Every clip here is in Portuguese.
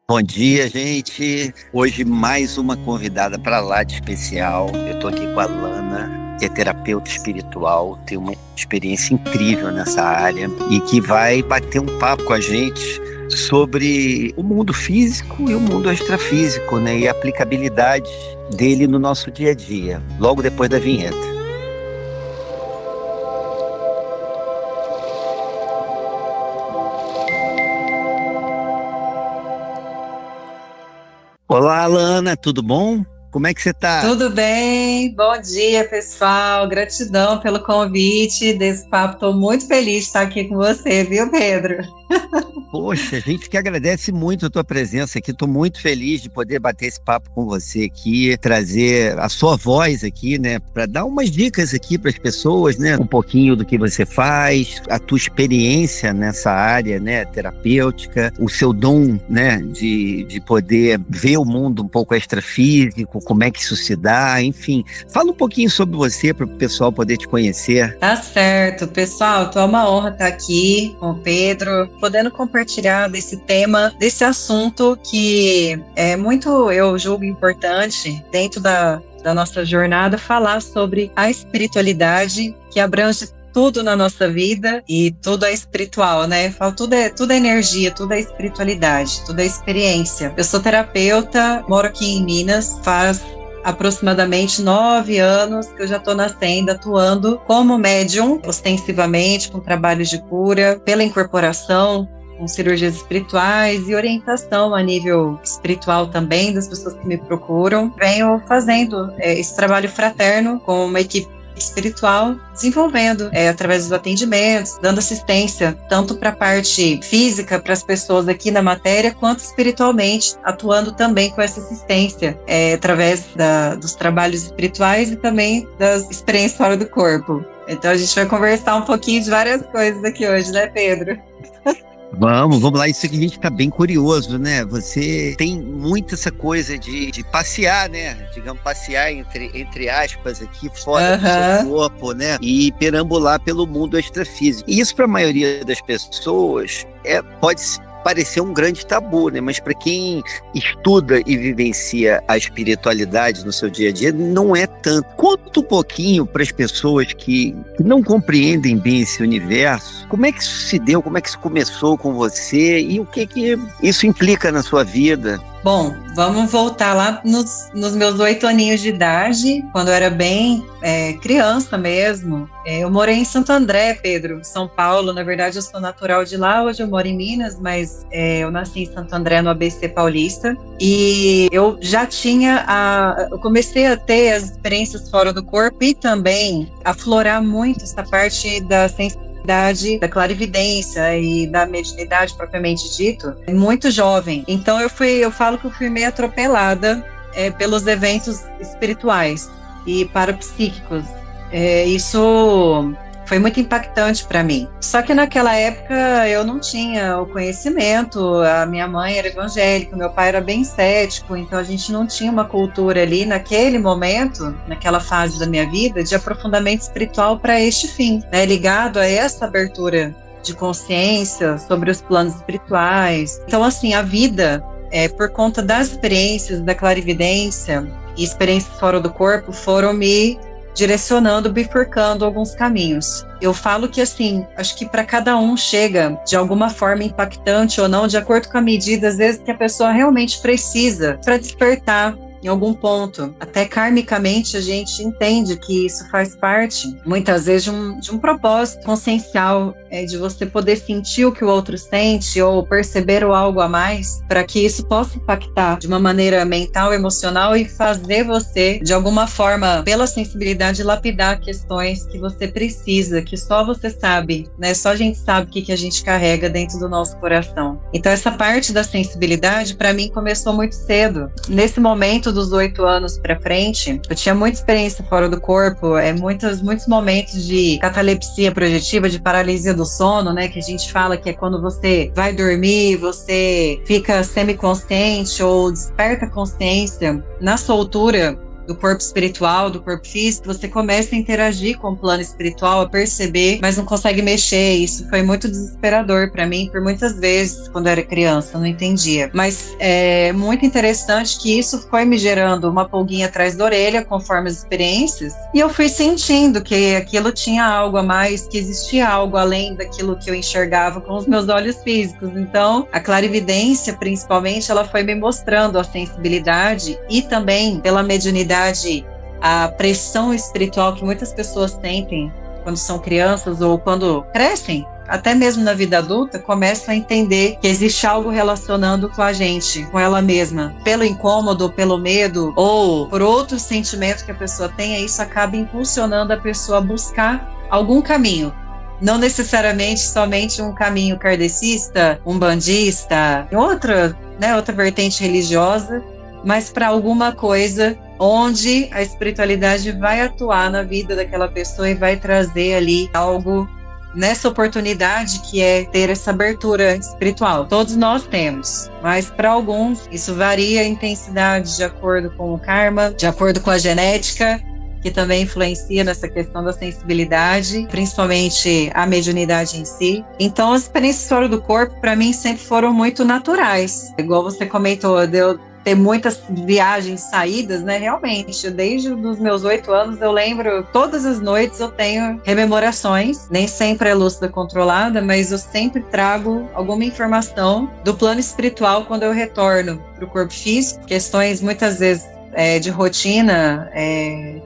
Bom dia, gente. Hoje mais uma convidada para lá de especial. Eu estou aqui com a Lana, que é terapeuta espiritual, tem uma experiência incrível nessa área e que vai bater um papo com a gente sobre o mundo físico e o mundo extrafísico, né? E a aplicabilidade dele no nosso dia a dia, logo depois da vinheta. Olá, Lana, tudo bom? Como é que você tá? Tudo bem? Bom dia, pessoal. Gratidão pelo convite desse papo. Estou muito feliz de estar aqui com você, viu, Pedro? Poxa, a gente que agradece muito a tua presença aqui. Estou muito feliz de poder bater esse papo com você aqui, trazer a sua voz aqui, né, para dar umas dicas aqui para as pessoas, né, um pouquinho do que você faz, a tua experiência nessa área, né, terapêutica, o seu dom, né, de poder ver o mundo um pouco extrafísico, como é que isso se dá, enfim. Fala um pouquinho sobre você para o pessoal poder te conhecer. Tá certo, pessoal. É uma honra estar aqui com o Pedro, podendo compartilhar desse tema, desse assunto que é muito, eu julgo importante dentro da nossa jornada, falar sobre a espiritualidade que abrange tudo na nossa vida e tudo é espiritual, né? Eu falo, tudo é energia, tudo é espiritualidade, tudo é experiência. Eu sou terapeuta, moro aqui em Minas, faz aproximadamente 9 anos que eu já estou na senda atuando como médium, ostensivamente, com trabalhos de cura, pela incorporação, com cirurgias espirituais e orientação a nível espiritual também das pessoas que me procuram. Venho fazendo esse trabalho fraterno com uma equipe espiritual, desenvolvendo através dos atendimentos, dando assistência tanto para a parte física, para as pessoas aqui na matéria, quanto espiritualmente, atuando também com essa assistência através dos trabalhos espirituais e também das experiências fora do corpo. Então a gente vai conversar um pouquinho de várias coisas aqui hoje, né, Pedro? Vamos lá, isso que a gente tá bem curioso, né? Você tem muito essa coisa de passear, né? Digamos, passear entre aspas aqui, fora do seu corpo, né? E perambular pelo mundo extrafísico. E isso para a maioria das pessoas pode parecer um grande tabu, né? Mas para quem estuda e vivencia a espiritualidade no seu dia a dia, não é tanto. Conta um pouquinho para as pessoas que não compreendem bem esse universo, como é que isso se deu, como é que isso começou com você e o que isso implica na sua vida. Bom, vamos voltar lá nos meus 8 aninhos de idade, quando eu era bem criança mesmo. Eu morei em Santo André, Pedro, São Paulo. Na verdade, eu sou natural de lá, hoje eu moro em Minas, mas eu nasci em Santo André, no ABC Paulista. E eu já eu comecei a ter as experiências fora do corpo e também aflorar muito essa parte da sensibilidade, da clarividência e da mediunidade propriamente dito, muito jovem. Então eu falo que eu fui meio atropelada pelos eventos espirituais e parapsíquicos. Isso foi muito impactante para mim. Só que naquela época eu não tinha o conhecimento, a minha mãe era evangélica, meu pai era bem cético, então a gente não tinha uma cultura ali naquele momento, naquela fase da minha vida, de aprofundamento espiritual para este fim, né, ligado a essa abertura de consciência sobre os planos espirituais. Então, assim, a vida, por conta das experiências da clarividência e experiências fora do corpo, foram me direcionando, bifurcando alguns caminhos. Eu falo que, assim, acho que para cada um chega de alguma forma impactante ou não, de acordo com a medida, às vezes, que a pessoa realmente precisa para despertar em algum ponto. Até karmicamente a gente entende que isso faz parte, muitas vezes, de um propósito consciencial, de você poder sentir o que o outro sente ou perceber o algo a mais, para que isso possa impactar de uma maneira mental, emocional e fazer você, de alguma forma, pela sensibilidade, lapidar questões que você precisa, que só você sabe, né? Só a gente sabe o que a gente carrega dentro do nosso coração. Então essa parte da sensibilidade, para mim, começou muito cedo. Nesse momento dos 8 anos para frente, eu tinha muita experiência fora do corpo, muitos momentos de catalepsia projetiva, de paralisia do sono, né, que a gente fala que é quando você vai dormir, você fica semiconsciente ou desperta consciência na soltura do corpo espiritual, do corpo físico, você começa a interagir com o plano espiritual, a perceber, mas não consegue mexer. Isso foi muito desesperador para mim, por muitas vezes, quando eu era criança, eu não entendia. Mas é muito interessante que isso foi me gerando uma pulguinha atrás da orelha, conforme as experiências, e eu fui sentindo que aquilo tinha algo a mais, que existia algo além daquilo que eu enxergava com os meus olhos físicos. Então, a clarividência, principalmente, ela foi me mostrando a sensibilidade e também, pela mediunidade, a pressão espiritual que muitas pessoas sentem quando são crianças ou quando crescem, até mesmo na vida adulta, começam a entender que existe algo relacionando com a gente, com ela mesma. Pelo incômodo, pelo medo ou por outros sentimentos que a pessoa tenha, isso acaba impulsionando a pessoa a buscar algum caminho. Não necessariamente somente um caminho kardecista, umbandista, outra vertente religiosa, mas para alguma coisa onde a espiritualidade vai atuar na vida daquela pessoa e vai trazer ali algo nessa oportunidade que é ter essa abertura espiritual. Todos nós temos, mas para alguns isso varia a intensidade de acordo com o karma, de acordo com a genética, que também influencia nessa questão da sensibilidade, principalmente a mediunidade em si. Então, as experiências fora do corpo, para mim, sempre foram muito naturais. Igual você comentou, eu ter muitas viagens, saídas, né? Realmente, desde os meus 8 anos, eu lembro, todas as noites eu tenho rememorações, nem sempre é lúcida controlada, mas eu sempre trago alguma informação do plano espiritual quando eu retorno para o corpo físico, questões muitas vezes de rotina,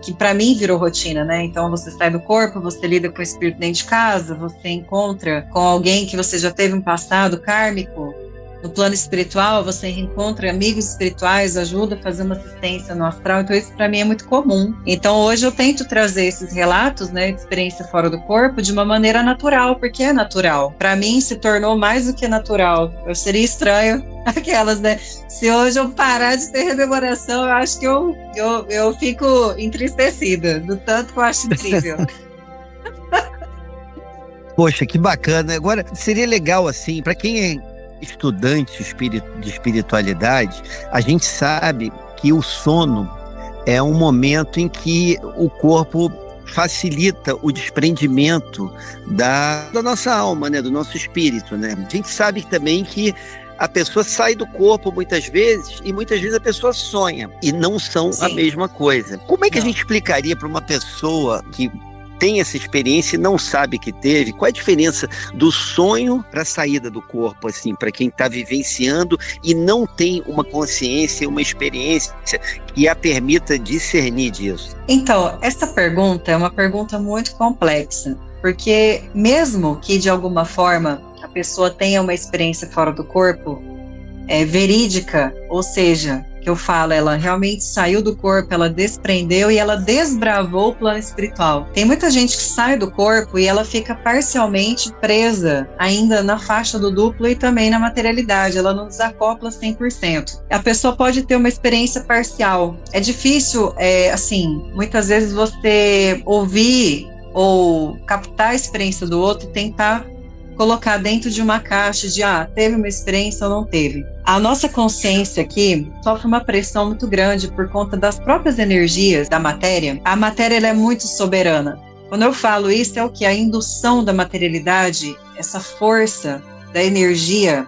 que para mim virou rotina, né? Então você sai do corpo, você lida com o espírito dentro de casa, você encontra com alguém que você já teve um passado kármico. No plano espiritual, você reencontra amigos espirituais, ajuda a fazer uma assistência no astral. Então isso para mim é muito comum. Então hoje eu tento trazer esses relatos, né, de experiência fora do corpo de uma maneira natural, porque é natural. Para mim se tornou mais do que natural. Eu seria estranho aquelas, né? Se hoje eu parar de ter rememoração, eu acho que eu fico entristecida do tanto que eu acho incrível. Poxa, que bacana. Agora, seria legal, assim, para quem é estudante de espiritualidade, a gente sabe que o sono é um momento em que o corpo facilita o desprendimento da nossa alma, né? Do nosso espírito, né? A gente sabe também que a pessoa sai do corpo muitas vezes e muitas vezes a pessoa sonha e não são Sim. a mesma coisa. Como é que a gente explicaria para uma pessoa que tem essa experiência e não sabe que teve, qual é a diferença do sonho para a saída do corpo, assim, para quem está vivenciando e não tem uma consciência, uma experiência que a permita discernir disso? Então, essa pergunta é uma pergunta muito complexa, porque mesmo que de alguma forma a pessoa tenha uma experiência fora do corpo, verídica, ou seja, que eu falo, ela realmente saiu do corpo, ela desprendeu e ela desbravou o plano espiritual. Tem muita gente que sai do corpo e ela fica parcialmente presa ainda na faixa do duplo e também na materialidade, ela não desacopla 100%. A pessoa pode ter uma experiência parcial. É difícil, assim, muitas vezes você ouvir ou captar a experiência do outro e tentar colocar dentro de uma caixa de, teve uma experiência ou não teve. A nossa consciência aqui sofre uma pressão muito grande por conta das próprias energias da matéria. A matéria ela é muito soberana. Quando eu falo isso, é o que? A indução da materialidade, essa força da energia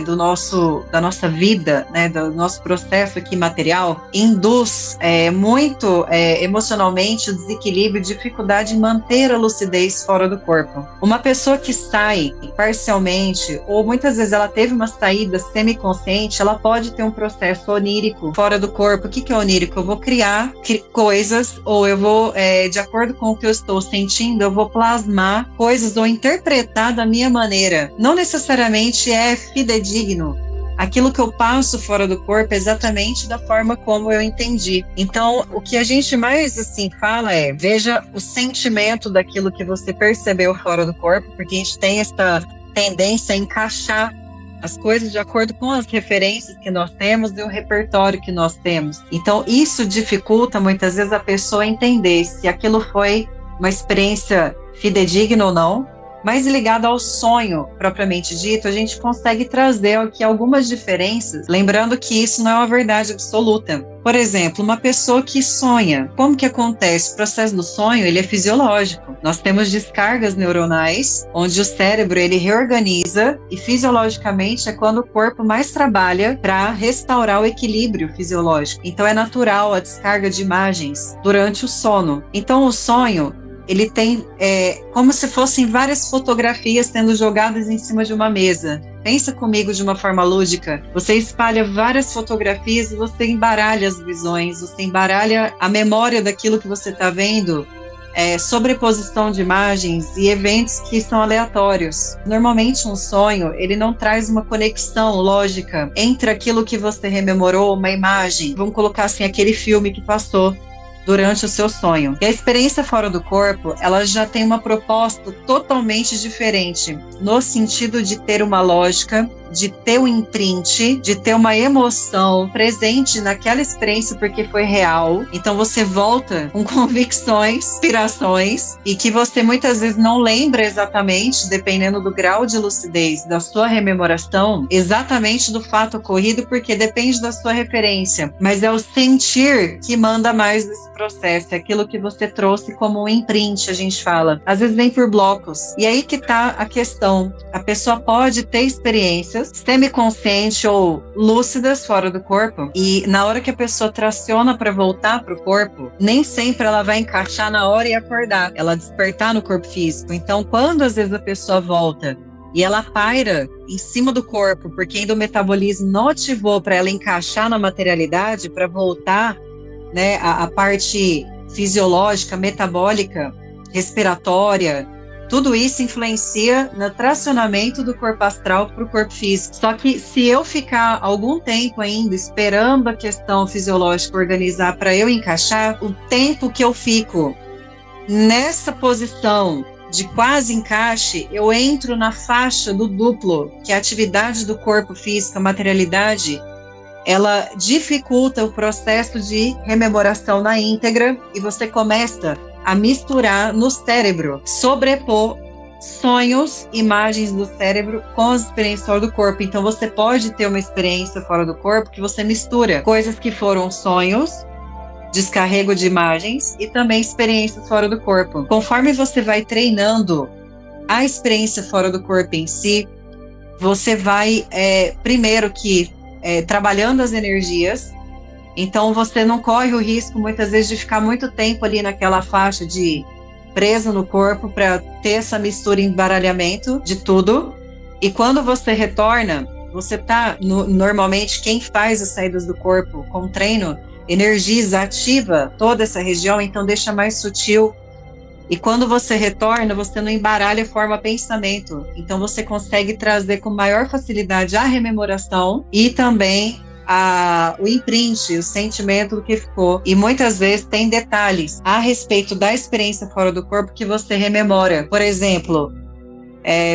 da nossa vida, né, do nosso processo aqui material, induz muito emocionalmente o desequilíbrio e dificuldade em manter a lucidez fora do corpo. Uma pessoa que sai parcialmente, ou muitas vezes ela teve uma saída semiconsciente, ela pode ter um processo onírico fora do corpo. O que é onírico? Eu vou criar coisas, ou eu vou, de acordo com o que eu estou sentindo, eu vou plasmar coisas ou interpretar da minha maneira. Não necessariamente é fidedigno. Aquilo que eu passo fora do corpo é exatamente da forma como eu entendi. Então, o que a gente mais assim fala veja o sentimento daquilo que você percebeu fora do corpo, porque a gente tem essa tendência a encaixar as coisas de acordo com as referências que nós temos e o repertório que nós temos. Então, isso dificulta muitas vezes a pessoa entender se aquilo foi uma experiência fidedigna ou não, Mas ligado ao sonho propriamente dito, a gente consegue trazer aqui algumas diferenças, lembrando que isso não é uma verdade absoluta. Por exemplo, uma pessoa que sonha, como que acontece? O processo do sonho, ele é fisiológico. Nós temos descargas neuronais, onde o cérebro ele reorganiza e fisiologicamente é quando o corpo mais trabalha para restaurar o equilíbrio fisiológico. Então é natural a descarga de imagens durante o sono. Então o sonho ele tem como se fossem várias fotografias sendo jogadas em cima de uma mesa. Pensa comigo de uma forma lúdica. Você espalha várias fotografias e você embaralha as visões, você embaralha a memória daquilo que você está vendo, sobreposição de imagens e eventos que são aleatórios. Normalmente um sonho, ele não traz uma conexão lógica entre aquilo que você rememorou, uma imagem. Vamos colocar assim, aquele filme que passou durante o seu sonho. E a experiência fora do corpo, ela já tem uma proposta totalmente diferente, no sentido de ter uma lógica, de ter um imprint, de ter uma emoção presente naquela experiência porque foi real. Então você volta com convicções, inspirações, e que você muitas vezes não lembra exatamente, dependendo do grau de lucidez da sua rememoração, exatamente do fato ocorrido, porque depende da sua referência. Mas é o sentir que manda mais nesse processo, é aquilo que você trouxe como um imprint, a gente fala. Às vezes vem por blocos. E aí que tá a questão. A pessoa pode ter experiências semiconsciente ou lúcidas fora do corpo, e na hora que a pessoa traciona para voltar para o corpo, nem sempre ela vai encaixar na hora e acordar, ela despertar no corpo físico. Então, quando às vezes a pessoa volta e ela paira em cima do corpo, porque ainda o metabolismo não ativou para ela encaixar na materialidade, para voltar, né, a parte fisiológica, metabólica, respiratória, tudo isso influencia no tracionamento do corpo astral para o corpo físico. Só que se eu ficar algum tempo ainda esperando a questão fisiológica organizar para eu encaixar, o tempo que eu fico nessa posição de quase encaixe, eu entro na faixa do duplo, que é a atividade do corpo físico, a materialidade, ela dificulta o processo de rememoração na íntegra e você começa a misturar no cérebro, sobrepor sonhos, imagens do cérebro com as experiências fora do corpo. Então você pode ter uma experiência fora do corpo que você mistura coisas que foram sonhos, descarrego de imagens e também experiências fora do corpo. Conforme você vai treinando a experiência fora do corpo em si, você vai, primeiro que trabalhando as energias. Então você não corre o risco muitas vezes de ficar muito tempo ali naquela faixa de preso no corpo para ter essa mistura e embaralhamento de tudo. E quando você retorna, você tá normalmente quem faz as saídas do corpo com treino energiza, ativa toda essa região, então deixa mais sutil. E quando você retorna, você não embaralha, forma pensamento. Então você consegue trazer com maior facilidade a rememoração e também o imprint, o sentimento do que ficou. E muitas vezes tem detalhes a respeito da experiência fora do corpo que você rememora. Por exemplo,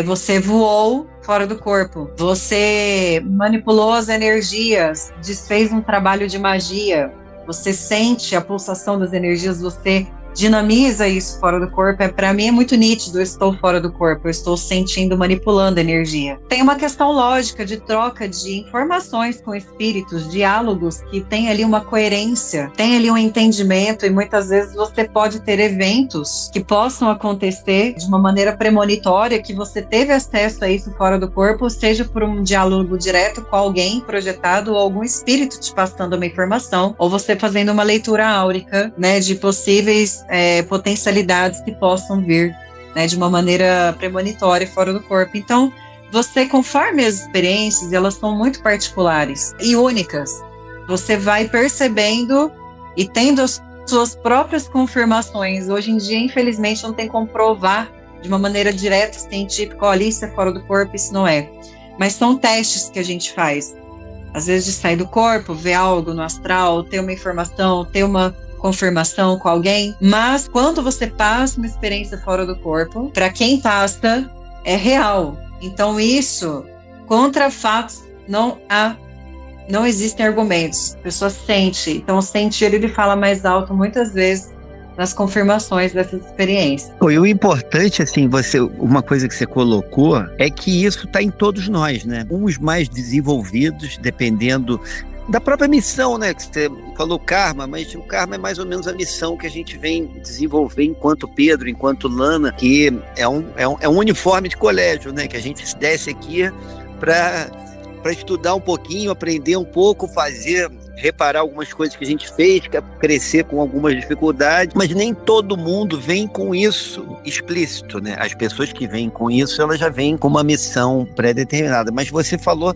você voou fora do corpo, você manipulou as energias, desfez um trabalho de magia, você sente a pulsação das energias, você dinamiza isso fora do corpo. Para mim é muito nítido, eu estou fora do corpo, eu estou sentindo, manipulando energia. Tem uma questão lógica de troca de informações com espíritos, diálogos que tem ali uma coerência, tem ali um entendimento, e muitas vezes você pode ter eventos que possam acontecer de uma maneira premonitória, que você teve acesso a isso fora do corpo, seja por um diálogo direto com alguém projetado ou algum espírito te passando uma informação, ou você fazendo uma leitura áurica, né, de possíveis potencialidades que possam vir, né, de uma maneira premonitória fora do corpo. Então, você, conforme as experiências, elas são muito particulares e únicas, você vai percebendo e tendo as suas próprias confirmações. Hoje em dia, infelizmente, não tem como provar de uma maneira direta, científica, olha, isso é fora do corpo, isso não é. Mas são testes que a gente faz. Às vezes de sair do corpo, ver algo no astral, ter uma informação, ter uma confirmação com alguém, mas quando você passa uma experiência fora do corpo, para quem passa, é real. Então isso, contra fatos, não existem argumentos. A pessoa sente. Então o sentir, ele fala mais alto muitas vezes nas confirmações dessas experiências. E o importante, assim, uma coisa que você colocou é que isso está em todos nós, né? Uns mais desenvolvidos, dependendo da própria missão, né? Que você falou karma, mas o karma é mais ou menos a missão que a gente vem desenvolver enquanto Pedro, enquanto Lana, que é um uniforme de colégio, né? Que a gente desce aqui para estudar um pouquinho, aprender um pouco, reparar algumas coisas que a gente fez, crescer com algumas dificuldades, mas nem todo mundo vem com isso explícito, né? As pessoas que vêm com isso, elas já vêm com uma missão pré-determinada. Mas você falou,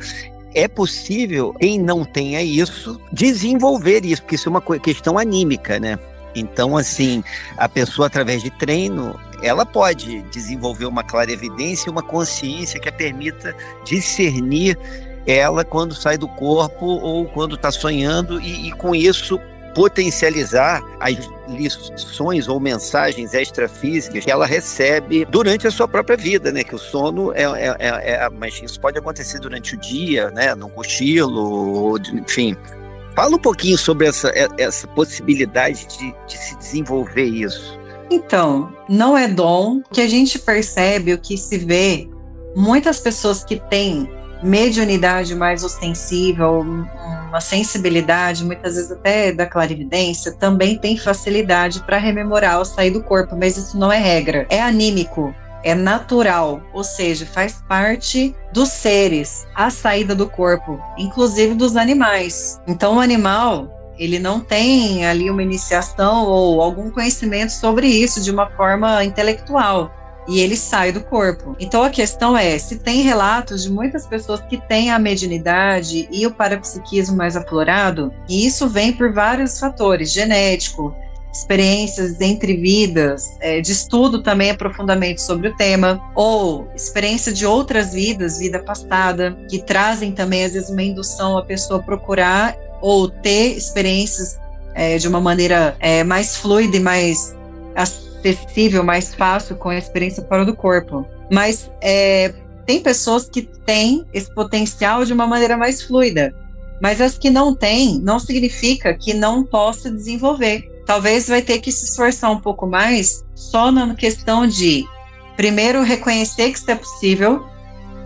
é possível, quem não tenha isso, desenvolver isso, porque isso é uma questão anímica, né? Então, assim, a pessoa, através de treino, ela pode desenvolver uma clarevidência, uma consciência que a permita discernir ela quando sai do corpo ou quando está sonhando e com isso potencializar as lições ou mensagens extrafísicas que ela recebe durante a sua própria vida, né? Que o sono mas isso pode acontecer durante o dia, né? No cochilo, enfim. Fala um pouquinho sobre essa possibilidade de se desenvolver isso. Então, não é dom. O que a gente percebe, o que se vê, muitas pessoas que têm mediunidade mais ostensiva, uma sensibilidade, muitas vezes até da clarividência, também tem facilidade para rememorar ao sair do corpo, mas isso não é regra. É anímico, é natural, ou seja, faz parte dos seres, a saída do corpo, inclusive dos animais. Então o animal, ele não tem ali uma iniciação ou algum conhecimento sobre isso de uma forma intelectual. E ele sai do corpo. Então a questão é, se tem relatos de muitas pessoas que têm a mediunidade e o parapsiquismo mais aflorado, e isso vem por vários fatores, genético, experiências entre vidas, de estudo também aprofundamento sobre o tema, ou experiência de outras vidas, vida passada, que trazem também às vezes uma indução a pessoa procurar ou ter experiências de uma maneira mais fluida e mais acessível, mais fácil com a experiência fora do corpo. Mas tem pessoas que têm esse potencial de uma maneira mais fluida, mas as que não têm, não significa que não possa desenvolver. Talvez vai ter que se esforçar um pouco mais só na questão de, primeiro, reconhecer que isso é possível,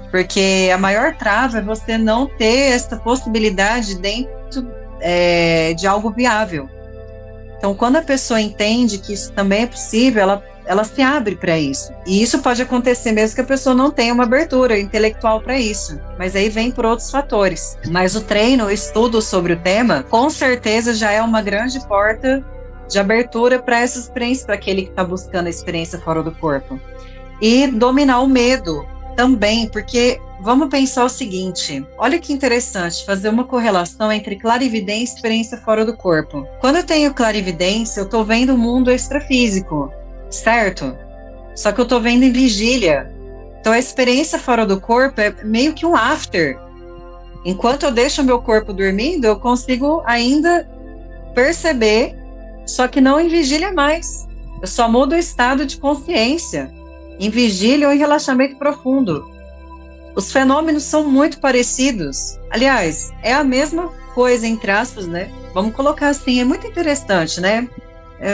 porque a maior trava é você não ter essa possibilidade dentro de algo viável. Então, quando a pessoa entende que isso também é possível, ela se abre para isso. E isso pode acontecer mesmo que a pessoa não tenha uma abertura intelectual para isso. Mas aí vem por outros fatores. Mas o treino, o estudo sobre o tema, com certeza já é uma grande porta de abertura para essa experiência, para aquele que está buscando a experiência fora do corpo. E dominar o medo também, porque vamos pensar o seguinte, olha que interessante, fazer uma correlação entre clarividência e experiência fora do corpo. Quando eu tenho clarividência, eu estou vendo o mundo extrafísico, certo? Só que eu estou vendo em vigília. Então a experiência fora do corpo é meio que um after. Enquanto eu deixo o meu corpo dormindo, eu consigo ainda perceber, só que não em vigília mais. Eu só mudo o estado de consciência, em vigília ou em relaxamento profundo. Os fenômenos são muito parecidos. Aliás, é a mesma coisa, entre aspas, né? Vamos colocar assim, é muito interessante, né?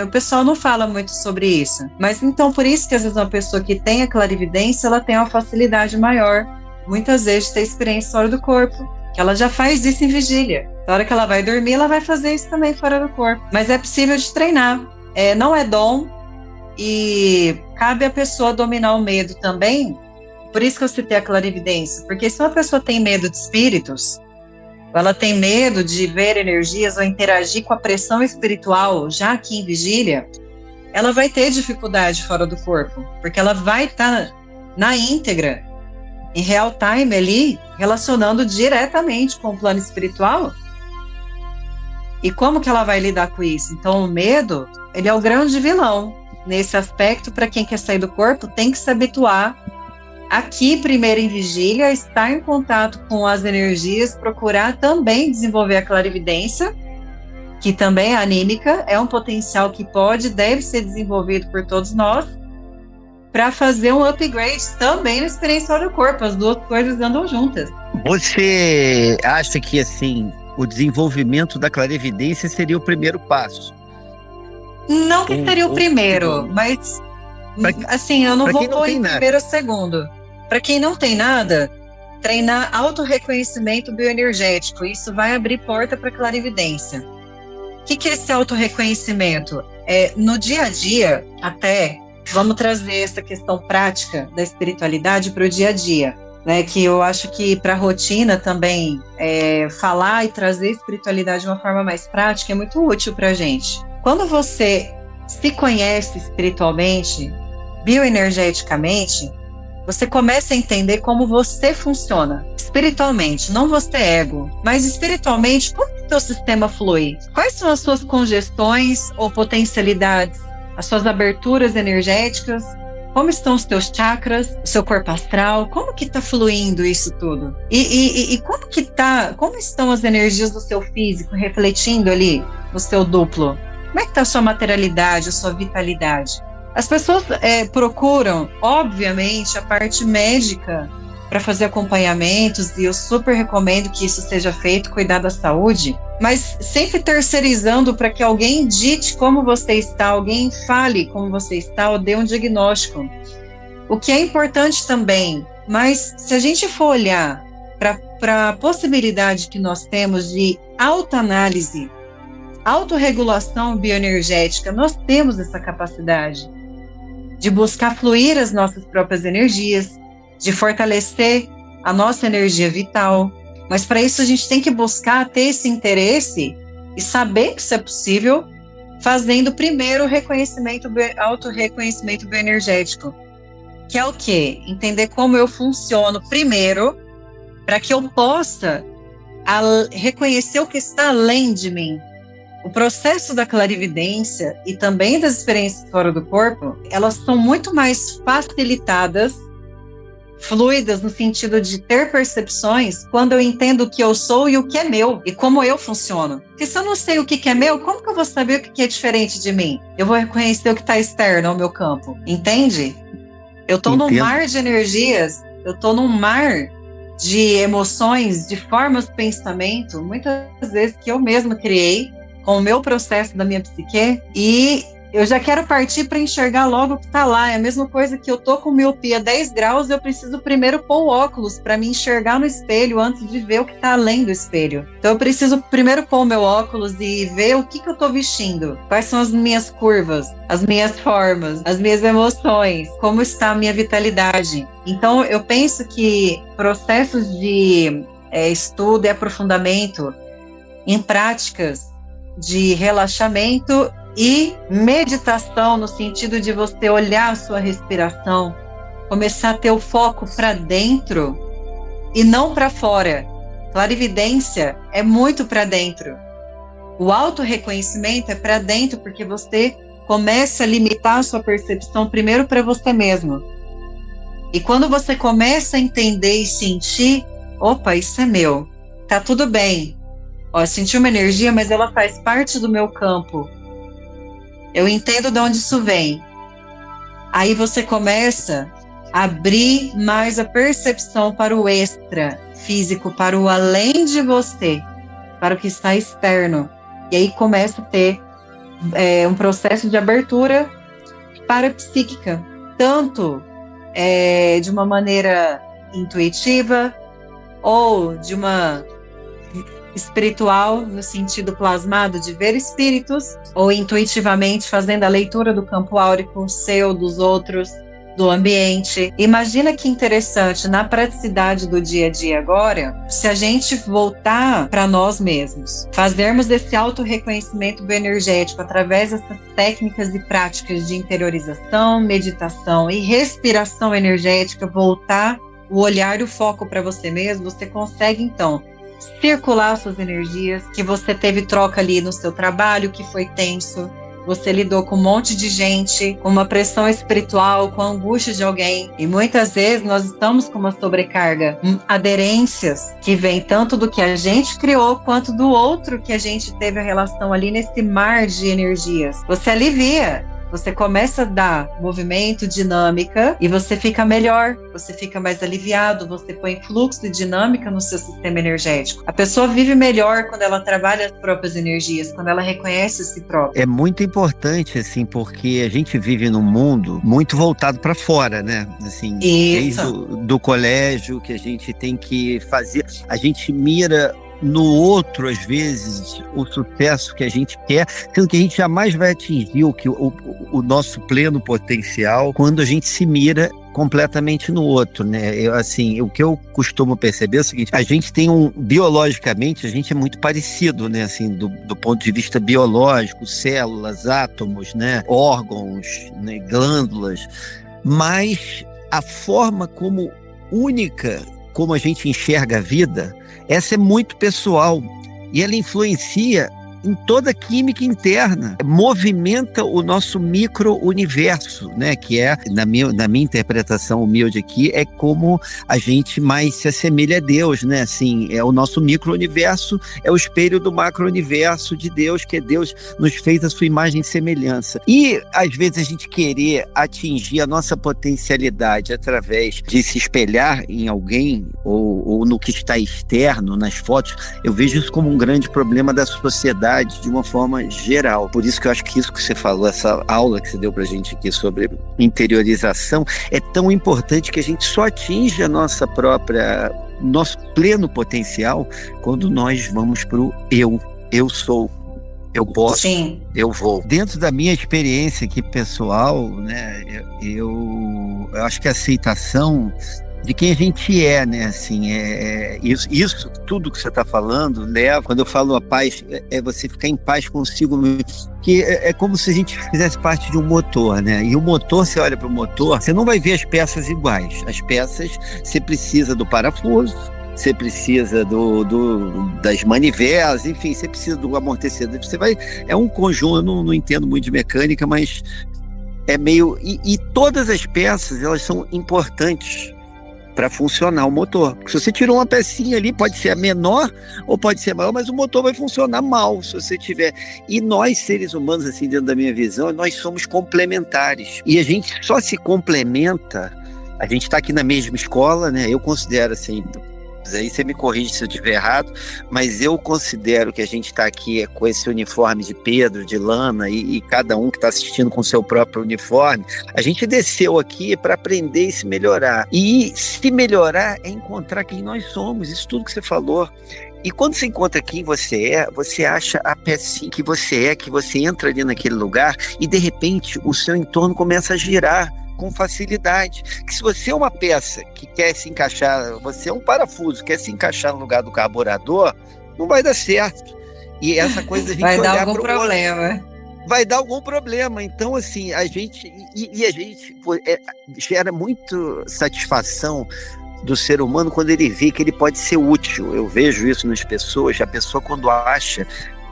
O pessoal não fala muito sobre isso. Mas então, por isso que às vezes uma pessoa que tem a clarividência, ela tem uma facilidade maior, muitas vezes, de ter experiência fora do corpo. Que ela já faz isso em vigília. Na hora que ela vai dormir, ela vai fazer isso também fora do corpo. Mas é possível de treinar. Não é dom. E cabe a pessoa dominar o medo também. Por isso que eu citei a clarividência, porque se uma pessoa tem medo de espíritos, ela tem medo de ver energias ou interagir com a pressão espiritual, já aqui em vigília, ela vai ter dificuldade fora do corpo, porque ela vai estar na íntegra, em real time ali, relacionando diretamente com o plano espiritual. E como que ela vai lidar com isso? Então o medo, ele é o grande vilão nesse aspecto. Para quem quer sair do corpo, tem que se habituar aqui, primeiro em vigília, estar em contato com as energias, procurar também desenvolver a clarividência, que também é anímica, é um potencial que deve ser desenvolvido por todos nós, para fazer um upgrade também na experiência fora do corpo. As duas coisas andam juntas. Você acha que, assim, o desenvolvimento da clarividência seria o primeiro passo? Não que seria o primeiro, mas assim, eu não vou pôr em primeiro ou segundo. Para quem não tem nada, treinar autorreconhecimento bioenergético, isso vai abrir porta para clarividência. O que é esse autorreconhecimento? No dia a dia, até, vamos trazer essa questão prática da espiritualidade para o dia a dia, né? Que eu acho que para a rotina também, falar e trazer espiritualidade de uma forma mais prática é muito útil para a gente. Quando você se conhece espiritualmente, bioenergeticamente, você começa a entender como você funciona espiritualmente, não você ego, mas espiritualmente, como o seu sistema flui? Quais são as suas congestões ou potencialidades, as suas aberturas energéticas? Como estão os teus chakras, o seu corpo astral? Como que está fluindo isso tudo? E como estão as energias do seu físico refletindo ali no seu duplo? Como é que está a sua materialidade, a sua vitalidade? As pessoas procuram, obviamente, a parte médica para fazer acompanhamentos, e eu super recomendo que isso seja feito, cuidar da saúde, mas sempre terceirizando para que alguém dite como você está, alguém fale como você está ou dê um diagnóstico. O que é importante também, mas se a gente for olhar para a possibilidade que nós temos de autoanálise, autorregulação bioenergética, nós temos essa capacidade de buscar fluir as nossas próprias energias, de fortalecer a nossa energia vital. Mas para isso a gente tem que buscar ter esse interesse e saber que isso é possível, fazendo primeiro o autorreconhecimento bioenergético, que é o quê? Entender como eu funciono primeiro, para que eu possa reconhecer o que está além de mim. O processo da clarividência e também das experiências fora do corpo, elas são muito mais facilitadas, fluidas no sentido de ter percepções quando eu entendo o que eu sou e o que é meu e como eu funciono. Porque se eu não sei o que é meu, como que eu vou saber o que é diferente de mim? Eu vou reconhecer o que está externo ao meu campo, entende? Eu estou num mar de energias, eu estou num mar de emoções, de formas de pensamento, muitas vezes que eu mesma criei com o meu processo da minha psique, e eu já quero partir para enxergar logo o que está lá. É a mesma coisa que eu tô com miopia 10 graus, eu preciso primeiro pôr o óculos para me enxergar no espelho antes de ver o que está além do espelho. Então eu preciso primeiro pôr o meu óculos e ver o que eu estou vestindo, quais são as minhas curvas, as minhas formas, as minhas emoções, como está a minha vitalidade. Então eu penso que processos de estudo e aprofundamento em práticas de relaxamento e meditação, no sentido de você olhar a sua respiração, começar a ter o foco para dentro e não para fora. Clarividência é muito para dentro. O autorreconhecimento é para dentro, porque você começa a limitar a sua percepção primeiro para você mesmo. E quando você começa a entender e sentir, opa, isso é meu, tá tudo bem. Eu senti uma energia, mas ela faz parte do meu campo. Eu entendo de onde isso vem. Aí você começa a abrir mais a percepção para o extra físico, para o além de você, para o que está externo. E aí começa a ter um processo de abertura parapsíquica, tanto de uma maneira intuitiva ou de uma espiritual, no sentido plasmado de ver espíritos, ou intuitivamente fazendo a leitura do campo áurico seu, dos outros, do ambiente. Imagina que interessante, na praticidade do dia a dia agora, se a gente voltar para nós mesmos, fazermos esse autorreconhecimento bioenergético através dessas técnicas e práticas de interiorização, meditação e respiração energética, voltar o olhar e o foco para você mesmo, você consegue então circular suas energias, que você teve troca ali no seu trabalho, que foi tenso, você lidou com um monte de gente, com uma pressão espiritual, com a angústia de alguém, e muitas vezes nós estamos com uma sobrecarga, aderências que vêm tanto do que a gente criou, quanto do outro que a gente teve a relação ali nesse mar de energias. Você alivia, Você começa a dar movimento, dinâmica, e você fica melhor, você fica mais aliviado, você põe fluxo e dinâmica no seu sistema energético. A pessoa vive melhor quando ela trabalha as próprias energias, quando ela reconhece si própria. É muito importante, assim, porque a gente vive num mundo muito voltado para fora, né? Assim, desde do colégio, que a gente tem que fazer, a gente mira no outro, às vezes, o sucesso que a gente quer, sendo que a gente jamais vai atingir o nosso pleno potencial quando a gente se mira completamente no outro, né? Assim, o que eu costumo perceber é o seguinte: a gente tem biologicamente, a gente é muito parecido, né? Assim, do ponto de vista biológico, células, átomos, né? Órgãos, né? Glândulas, mas a forma como a gente enxerga a vida, essa é muito pessoal e ela influencia em toda a química interna, movimenta o nosso micro-universo, né? Que é, na minha interpretação humilde aqui, é como a gente mais se assemelha a Deus, né? Assim, é o nosso micro-universo, é o espelho do macro-universo de Deus, que é Deus nos fez a sua imagem e semelhança. E, às vezes, a gente querer atingir a nossa potencialidade através de se espelhar em alguém ou no que está externo, nas fotos, eu vejo isso como um grande problema da sociedade de uma forma geral. Por isso que eu acho que isso que você falou, essa aula que você deu pra gente aqui sobre interiorização, é tão importante, que a gente só atinge nosso pleno potencial quando nós vamos pro eu sou, eu posso, sim, eu vou. Dentro da minha experiência aqui pessoal, né, eu acho que a aceitação de quem a gente é, né, assim, isso tudo que você está falando, né, quando eu falo a paz, é você ficar em paz consigo mesmo, que é como se a gente fizesse parte de um motor, né, e o motor, você olha para o motor, você não vai ver as peças iguais, as peças, você precisa do parafuso, você precisa das manivelas, enfim, você precisa do amortecedor, é um conjunto, eu não entendo muito de mecânica, mas é meio, e todas as peças, elas são importantes para funcionar o motor. Porque se você tirou uma pecinha ali, pode ser a menor ou pode ser a maior, mas o motor vai funcionar mal se você tiver. E nós, seres humanos, assim, dentro da minha visão, nós somos complementares. E a gente só se complementa, a gente está aqui na mesma escola, né? Eu considero assim, aí você me corrige se eu estiver errado, mas eu considero que a gente está aqui com esse uniforme de Pedro, de Lana, e cada um que está assistindo com seu próprio uniforme. A gente desceu aqui para aprender e se melhorar. E se melhorar é encontrar quem nós somos, isso tudo que você falou. E quando você encontra quem você é, você acha a pecinha que você entra ali naquele lugar e de repente o seu entorno começa a girar com facilidade. Que se você é uma peça que quer se encaixar, você é um parafuso, quer se encaixar no lugar do carburador, não vai dar certo. E essa coisa a gente vai dar algum problema. Vai dar algum problema. Então, assim, a gente gera muito satisfação do ser humano quando ele vê que ele pode ser útil. Eu vejo isso nas pessoas. A pessoa, quando acha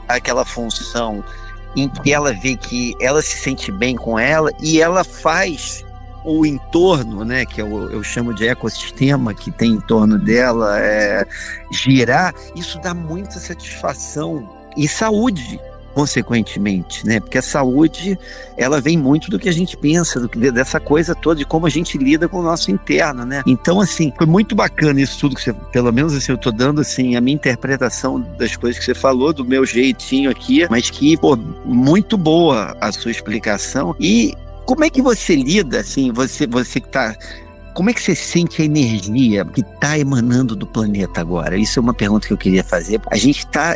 aquela função em que ela vê que ela se sente bem com ela e ela faz o entorno, né, que eu chamo de ecossistema que tem em torno dela, girar, isso dá muita satisfação e saúde, consequentemente, né, porque a saúde, ela vem muito do que a gente pensa, dessa coisa toda, de como a gente lida com o nosso interno, né. Então, assim, foi muito bacana isso tudo que você, pelo menos assim, eu tô dando, assim, a minha interpretação das coisas que você falou, do meu jeitinho aqui, mas que, muito boa a sua explicação. E como é que você lida, assim, você que tá... Como é que você sente a energia que está emanando do planeta agora? Isso é uma pergunta que eu queria fazer.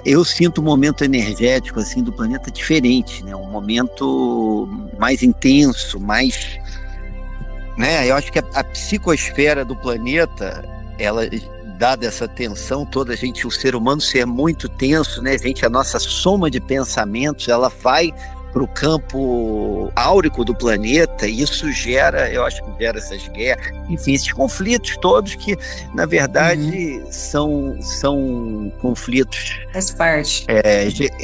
Eu sinto um momento energético, assim, do planeta diferente, né? Um momento mais intenso, mais... né? Eu acho que a psicosfera do planeta, ela... dada essa tensão toda, o ser humano ser muito tenso, né? A nossa soma de pensamentos, ela vai para o campo áurico do planeta, e isso eu acho que gera essas guerras, enfim, esses conflitos todos que, na verdade, são conflitos...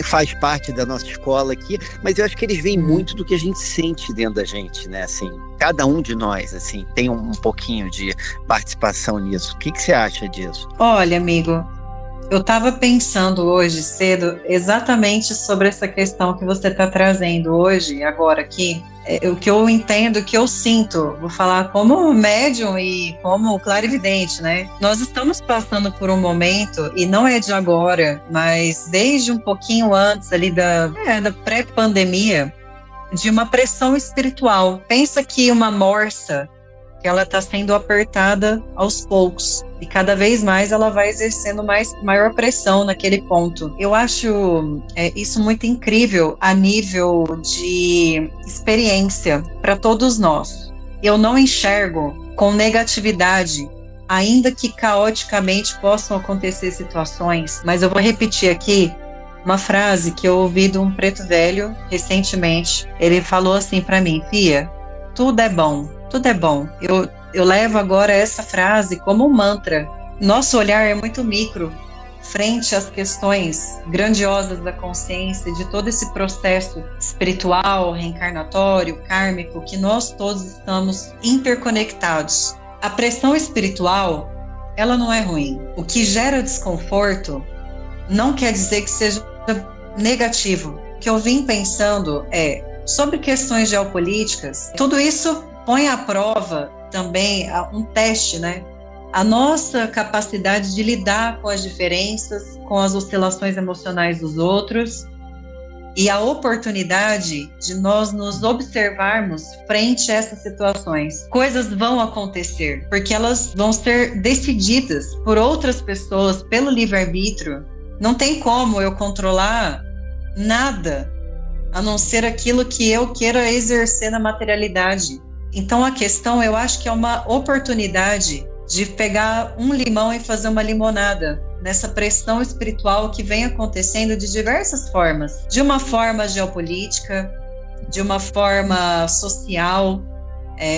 Faz parte da nossa escola aqui, mas eu acho que eles vêm muito do que a gente sente dentro da gente, né, assim, cada um de nós, assim, tem um pouquinho de participação nisso. O que você acha disso? Olha, amigo, Eu estava pensando hoje cedo exatamente sobre essa questão que você está trazendo hoje, agora aqui. O que eu entendo, o que eu sinto, vou falar como médium e como clarividente, né? Nós estamos passando por um momento, e não é de agora, mas desde um pouquinho antes ali da pré-pandemia, de uma pressão espiritual. Pensa que uma morsa, que ela está sendo apertada aos poucos, e cada vez mais ela vai exercendo maior pressão naquele ponto. Eu acho isso muito incrível a nível de experiência para todos nós. Eu não enxergo com negatividade, ainda que caoticamente possam acontecer situações, mas eu vou repetir aqui uma frase que eu ouvi de um preto velho recentemente. Ele falou assim para mim: Fia, tudo é bom. Tudo é bom. Eu levo agora essa frase como um mantra. Nosso olhar é muito micro frente às questões grandiosas da consciência, de todo esse processo espiritual, reencarnatório, kármico, que nós todos estamos interconectados. A pressão espiritual, ela não é ruim. O que gera desconforto não quer dizer que seja negativo. O que eu vim pensando sobre questões geopolíticas, tudo isso põe à prova também um teste, né? A nossa capacidade de lidar com as diferenças, com as oscilações emocionais dos outros, e a oportunidade de nós nos observarmos frente a essas situações. Coisas vão acontecer, porque elas vão ser decididas por outras pessoas, pelo livre-arbítrio. Não tem como eu controlar nada, a não ser aquilo que eu queira exercer na materialidade. Então a questão, eu acho que é uma oportunidade de pegar um limão e fazer uma limonada nessa pressão espiritual que vem acontecendo de diversas formas. De uma forma geopolítica, de uma forma social.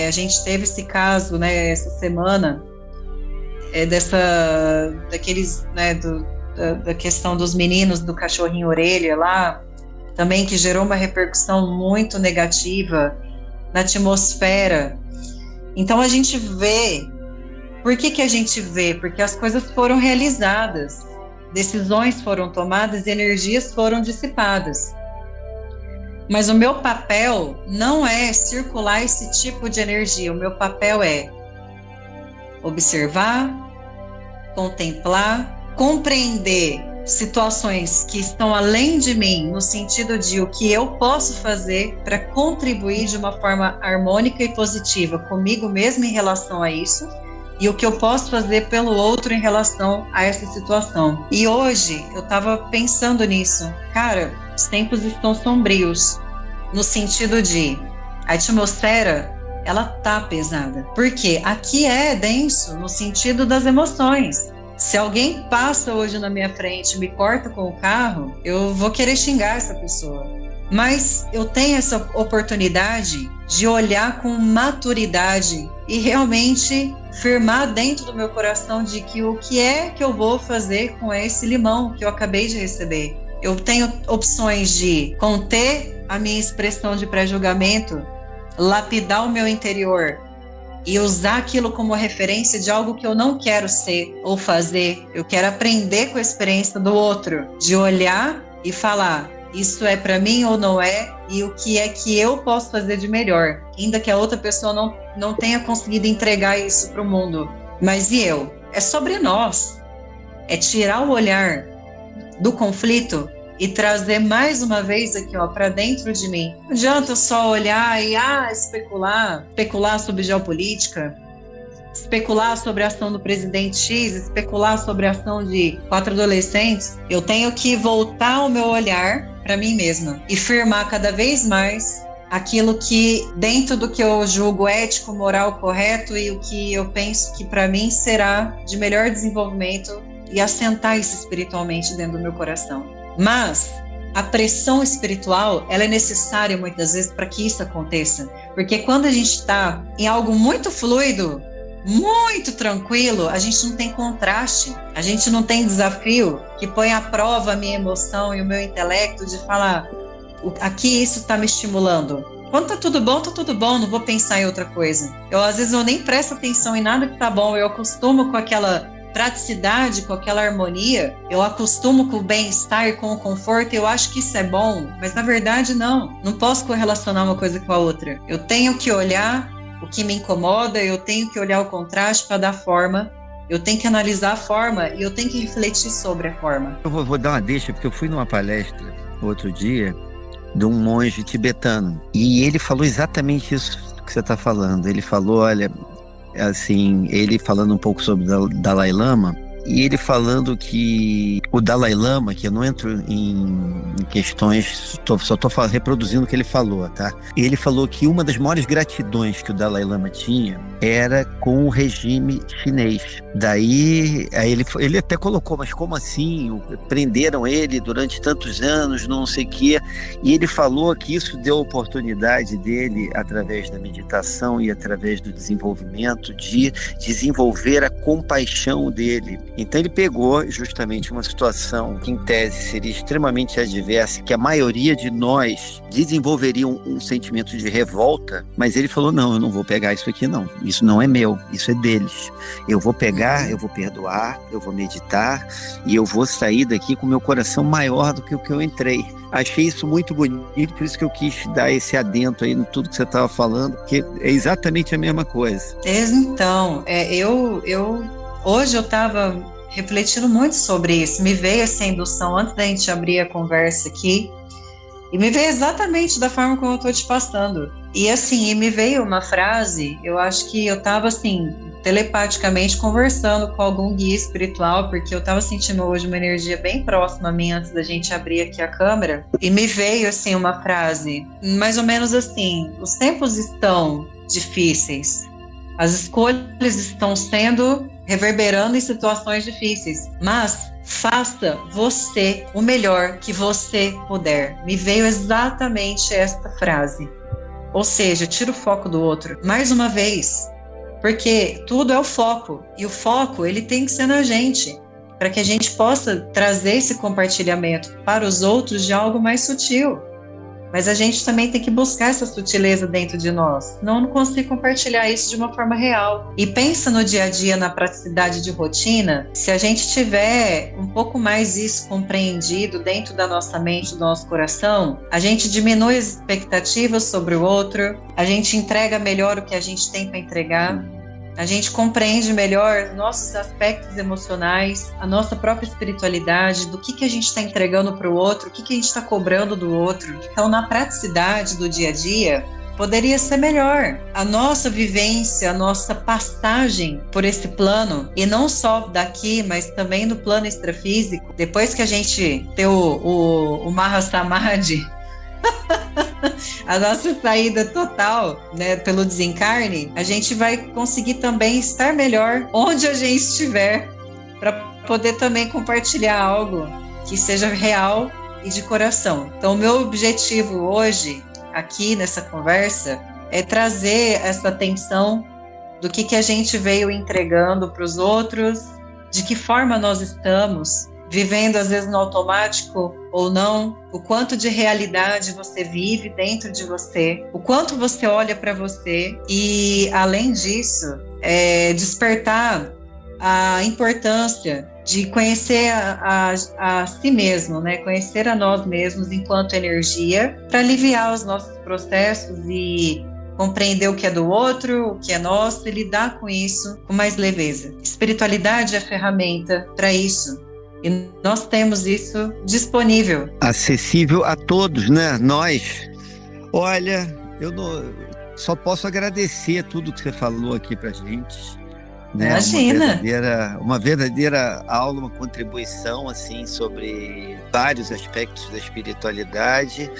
A gente teve esse caso, né, essa semana, da questão dos meninos do cachorrinho orelha lá, também, que gerou uma repercussão muito negativa na atmosfera. Então a gente vê. Por que a gente vê? Porque as coisas foram realizadas, decisões foram tomadas e energias foram dissipadas. Mas o meu papel não é circular esse tipo de energia. O meu papel é observar, contemplar, compreender situações que estão além de mim, no sentido de o que eu posso fazer para contribuir de uma forma harmônica e positiva comigo mesmo em relação a isso, e o que eu posso fazer pelo outro em relação a essa situação. E hoje eu estava pensando nisso. Cara, os tempos estão sombrios, no sentido de a atmosfera, ela tá pesada. Porque aqui é denso no sentido das emoções. Se alguém passa hoje na minha frente e me corta com o carro, eu vou querer xingar essa pessoa. Mas eu tenho essa oportunidade de olhar com maturidade e realmente firmar dentro do meu coração de que o que é que eu vou fazer com esse limão que eu acabei de receber. Eu tenho opções de conter a minha expressão de pré-julgamento, lapidar o meu interior e usar aquilo como referência de algo que eu não quero ser ou fazer. Eu quero aprender com a experiência do outro, de olhar e falar: isso é para mim ou não é, e o que é que eu posso fazer de melhor, ainda que a outra pessoa não tenha conseguido entregar isso para o mundo. Mas e eu? É sobre nós. É tirar o olhar do conflito e trazer mais uma vez aqui, para dentro de mim. Não adianta só olhar e especular sobre geopolítica, especular sobre a ação do presidente X, especular sobre a ação de 4 adolescentes. Eu tenho que voltar o meu olhar para mim mesma e firmar cada vez mais aquilo que, dentro do que eu julgo ético, moral, correto, e o que eu penso que para mim será de melhor desenvolvimento, e assentar isso espiritualmente dentro do meu coração. Mas a pressão espiritual, ela é necessária muitas vezes para que isso aconteça, porque quando a gente está em algo muito fluido, muito tranquilo, a gente não tem contraste, a gente não tem desafio que põe à prova a minha emoção e o meu intelecto de falar: aqui isso está me estimulando. Quando tá tudo bom, não vou pensar em outra coisa. Às vezes eu nem presto atenção em nada que tá bom, eu acostumo com aquela praticidade, com aquela harmonia, eu acostumo com o bem-estar e com o conforto, eu acho que isso é bom, mas na verdade não posso correlacionar uma coisa com a outra. Eu tenho que olhar o que me incomoda, eu tenho que olhar o contraste para dar forma, eu tenho que analisar a forma e eu tenho que refletir sobre a forma. Eu vou dar uma deixa, porque eu fui numa palestra outro dia de um monge tibetano e ele falou exatamente isso que você está falando. Ele falou, olha, assim, ele falando um pouco sobre o Dalai Lama, e ele falando que o Dalai Lama, que eu não entro em questões, só estou reproduzindo o que ele falou, tá? Ele falou que uma das maiores gratidões que o Dalai Lama tinha era com o regime chinês. Daí, aí ele até colocou, mas como assim? Prenderam ele durante tantos anos, não sei o quê. E ele falou que isso deu oportunidade dele, através da meditação e através do desenvolvimento, de desenvolver a compaixão dele. Então ele pegou justamente uma situação que em tese seria extremamente adversa, que a maioria de nós desenvolveria um sentimento de revolta, mas ele falou, não, eu não vou pegar isso aqui não, isso não é meu, isso é deles. Eu vou pegar, eu vou perdoar, eu vou meditar e eu vou sair daqui com meu coração maior do que o que eu entrei. Achei isso muito bonito, por isso que eu quis dar esse adento aí no tudo que você estava falando, porque é exatamente a mesma coisa. Então, hoje eu estava refletindo muito sobre isso, me veio essa indução antes da gente abrir a conversa aqui, e me veio exatamente da forma como eu estou te passando. E assim, me veio uma frase, eu acho que eu estava assim, telepaticamente conversando com algum guia espiritual, porque eu estava sentindo hoje uma energia bem próxima a mim antes da gente abrir aqui a câmera, e me veio assim uma frase, mais ou menos assim, os tempos estão difíceis, as escolhas estão sendo reverberando em situações difíceis, mas faça você o melhor que você puder. Me veio exatamente esta frase. Ou seja, tira o foco do outro. Mais uma vez, porque tudo é o foco. E o foco, ele tem que ser na gente, para que a gente possa trazer esse compartilhamento para os outros de algo mais sutil. Mas a gente também tem que buscar essa sutileza dentro de nós, senão eu não consigo compartilhar isso de uma forma real. E pensa no dia a dia, na praticidade de rotina, se a gente tiver um pouco mais isso compreendido dentro da nossa mente, do nosso coração, a gente diminui as expectativas sobre o outro, a gente entrega melhor o que a gente tem para entregar, a gente compreende melhor nossos aspectos emocionais, a nossa própria espiritualidade, do que a gente está entregando para o outro, o que a gente está cobrando do outro. Então, na praticidade do dia a dia, poderia ser melhor. A nossa vivência, a nossa passagem por esse plano, e não só daqui, mas também no plano extrafísico, depois que a gente ter o Mahasamadhi, a nossa saída total, né, pelo desencarne, a gente vai conseguir também estar melhor onde a gente estiver, para poder também compartilhar algo que seja real e de coração. Então, o meu objetivo hoje, aqui nessa conversa, é trazer essa atenção do que a gente veio entregando para os outros, de que forma nós estamos vivendo, às vezes no automático ou não, o quanto de realidade você vive dentro de você, o quanto você olha para você e, além disso, despertar a importância de conhecer a si mesmo, né? Conhecer a nós mesmos enquanto energia, para aliviar os nossos processos e compreender o que é do outro, o que é nosso, e lidar com isso com mais leveza. Espiritualidade é a ferramenta para isso. E nós temos isso disponível. Acessível a todos, né? Nós. Olha, só posso agradecer tudo que você falou aqui pra gente. Né? Imagina. Uma verdadeira aula, uma contribuição assim, sobre vários aspectos da espiritualidade.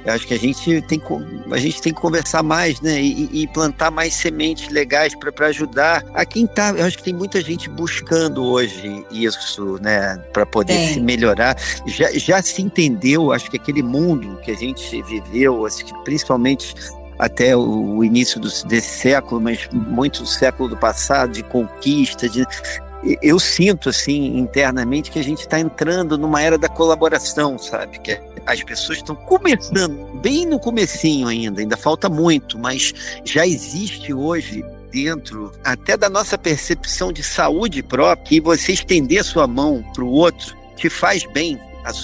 Eu acho que a gente tem que conversar mais, né? E plantar mais sementes legais para ajudar a quem tá. Eu acho que tem muita gente buscando hoje isso, né? Para poder se melhorar. Já se entendeu, acho que aquele mundo que a gente viveu, acho que principalmente até o início desse século, mas muito do século do passado, de conquista, eu sinto, assim, internamente, que a gente está entrando numa era da colaboração, sabe? Que as pessoas estão começando, bem no comecinho ainda falta muito, mas já existe hoje dentro até da nossa percepção de saúde própria, e você estender a sua mão para o outro te faz bem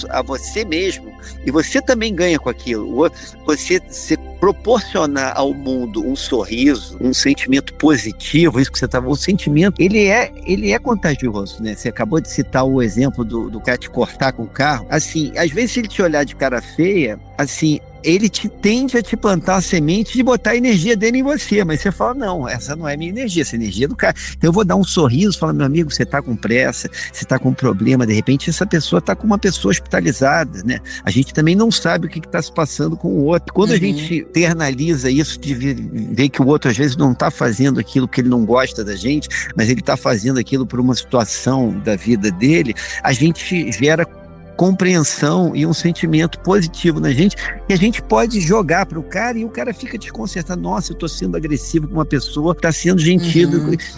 a você mesmo, e você também ganha com aquilo. Você proporcionar ao mundo um sorriso, um sentimento positivo, isso que você estava... O sentimento, ele é contagioso, né? Você acabou de citar o exemplo do cara te cortar com o carro. Assim, às vezes, se ele te olhar de cara feia, assim, ele tende a te plantar a semente de botar a energia dele em você, mas você fala, não, essa não é minha energia, essa energia é do cara. Então eu vou dar um sorriso, falar, meu amigo, você tá com pressa, você tá com um problema, de repente essa pessoa tá com uma pessoa hospitalizada, né? A gente também não sabe o que tá se passando com o outro. Quando a gente internaliza isso, de ver que o outro às vezes não tá fazendo aquilo que ele não gosta da gente, mas ele tá fazendo aquilo por uma situação da vida dele, a gente gera compreensão e um sentimento positivo na gente, que a gente pode jogar para o cara e o cara fica desconcertado. Nossa, eu estou sendo agressivo com uma pessoa que está sendo gentil.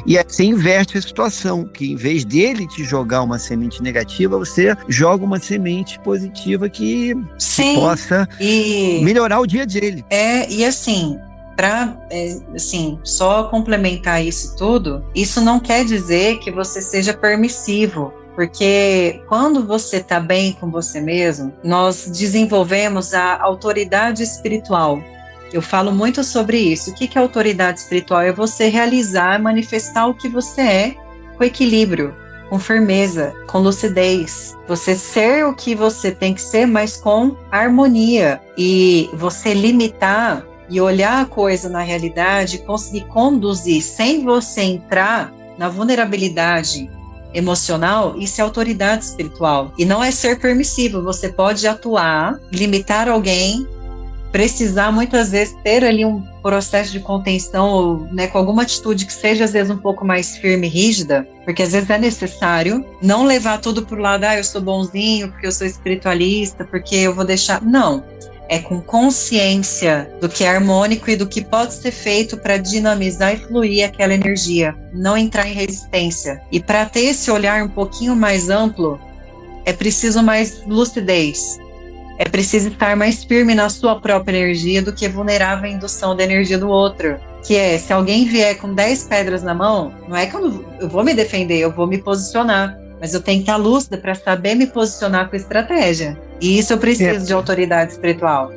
E aí você inverte a situação, que em vez dele te jogar uma semente negativa, você joga uma semente positiva que possa melhorar o dia dele. E assim, para só complementar isso tudo, isso não quer dizer que você seja permissivo. Porque quando você está bem com você mesmo, nós desenvolvemos a autoridade espiritual. Eu falo muito sobre isso. O que é autoridade espiritual? É você realizar, manifestar o que você é com equilíbrio, com firmeza, com lucidez. Você ser o que você tem que ser, mas com harmonia. E você limitar e olhar a coisa na realidade, conseguir conduzir sem você entrar na vulnerabilidade emocional, isso é autoridade espiritual. E não é ser permissivo. Você pode atuar, limitar alguém, precisar muitas vezes ter ali um processo de contenção, ou, né, com alguma atitude que seja às vezes um pouco mais firme e rígida, porque às vezes é necessário não levar tudo pro lado, eu sou bonzinho, porque eu sou espiritualista, porque eu vou deixar... Não. É com consciência do que é harmônico e do que pode ser feito para dinamizar e fluir aquela energia, não entrar em resistência. E para ter esse olhar um pouquinho mais amplo, é preciso mais lucidez. É preciso estar mais firme na sua própria energia do que vulnerável à indução da energia do outro. Que é, se alguém vier com 10 pedras na mão, não é que eu vou me defender, eu vou me posicionar. Mas eu tenho que estar lúcida para saber me posicionar com estratégia. E isso eu preciso de autoridade espiritual.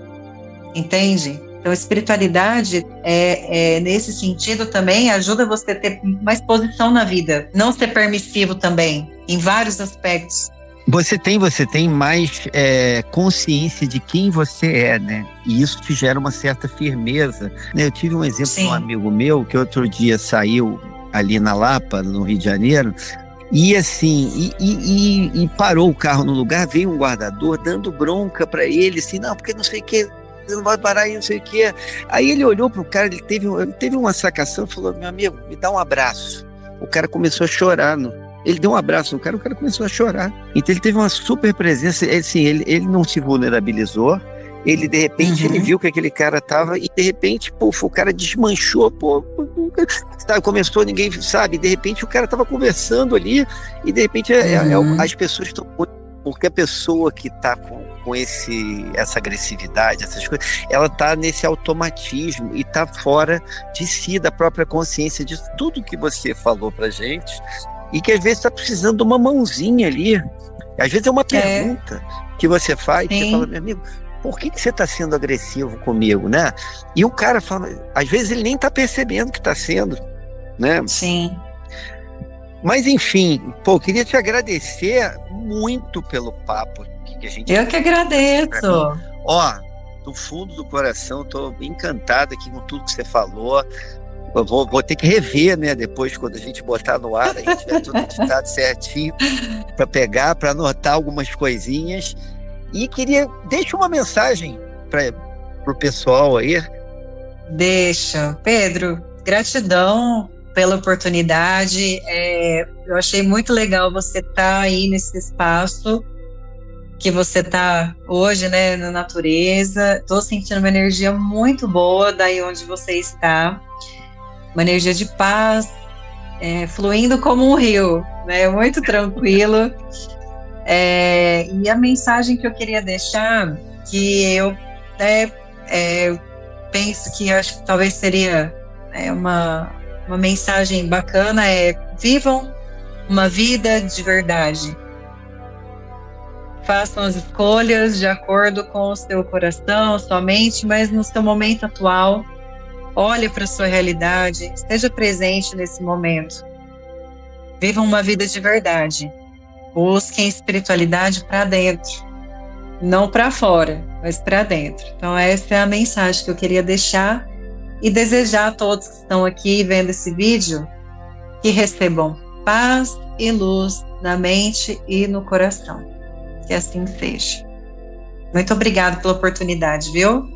Entende? Então, espiritualidade, nesse sentido também, ajuda você a ter mais posição na vida. Não ser permissivo também, em vários aspectos. Você tem mais consciência de quem você é, né? E isso te gera uma certa firmeza. Eu tive um exemplo de um amigo meu, que outro dia saiu ali na Lapa, no Rio de Janeiro, e assim, e parou o carro no lugar, veio um guardador dando bronca para ele, assim, não, porque não sei o que, você não vai parar aí, não sei o que. Aí ele olhou pro cara, ele teve uma sacação, falou, meu amigo, me dá um abraço. O cara começou a chorar, ele deu um abraço no cara, o cara começou a chorar. Então ele teve uma super presença, assim, ele não se vulnerabilizou, ele de repente ele viu que aquele cara tava, e de repente, o cara desmanchou, começou, ninguém sabe, de repente o cara tava conversando ali, e de repente as pessoas estão... Porque a pessoa que tá com essa agressividade, essas coisas, ela tá nesse automatismo e tá fora de si, da própria consciência de tudo que você falou pra gente, e que às vezes tá precisando de uma mãozinha ali. Às vezes é uma pergunta que você faz, você fala, meu amigo, por que você está sendo agressivo comigo, né? E o cara fala, às vezes ele nem está percebendo que está sendo, né? Sim. Mas enfim, queria te agradecer muito pelo papo que a gente... Eu que agradeço. Do fundo do coração, estou encantado aqui com tudo que você falou. Eu vou ter que rever, né, depois, quando a gente botar no ar, a gente tiver tudo editado certinho, para anotar algumas coisinhas. E deixa uma mensagem para o pessoal aí. Deixa. Pedro, gratidão pela oportunidade. Eu achei muito legal você estar aí nesse espaço que você está hoje, né, na natureza. Estou sentindo uma energia muito boa daí onde você está. Uma energia de paz, fluindo como um rio, né, muito tranquilo. E a mensagem que eu queria deixar, que eu penso que acho que talvez seria uma uma mensagem bacana é: vivam uma vida de verdade. Façam as escolhas de acordo com o seu coração, sua mente, mas no seu momento atual, olhe para a sua realidade, esteja presente nesse momento. Vivam uma vida de verdade. Busquem espiritualidade para dentro, não para fora, mas para dentro. Então essa é a mensagem que eu queria deixar e desejar a todos que estão aqui vendo esse vídeo que recebam paz e luz na mente e no coração. Que assim seja. Muito obrigada pela oportunidade, viu?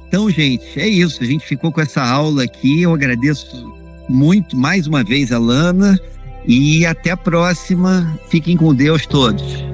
Então, gente, é isso. A gente ficou com essa aula aqui. Eu agradeço muito, mais uma vez, a Lana. E até a próxima. Fiquem com Deus todos.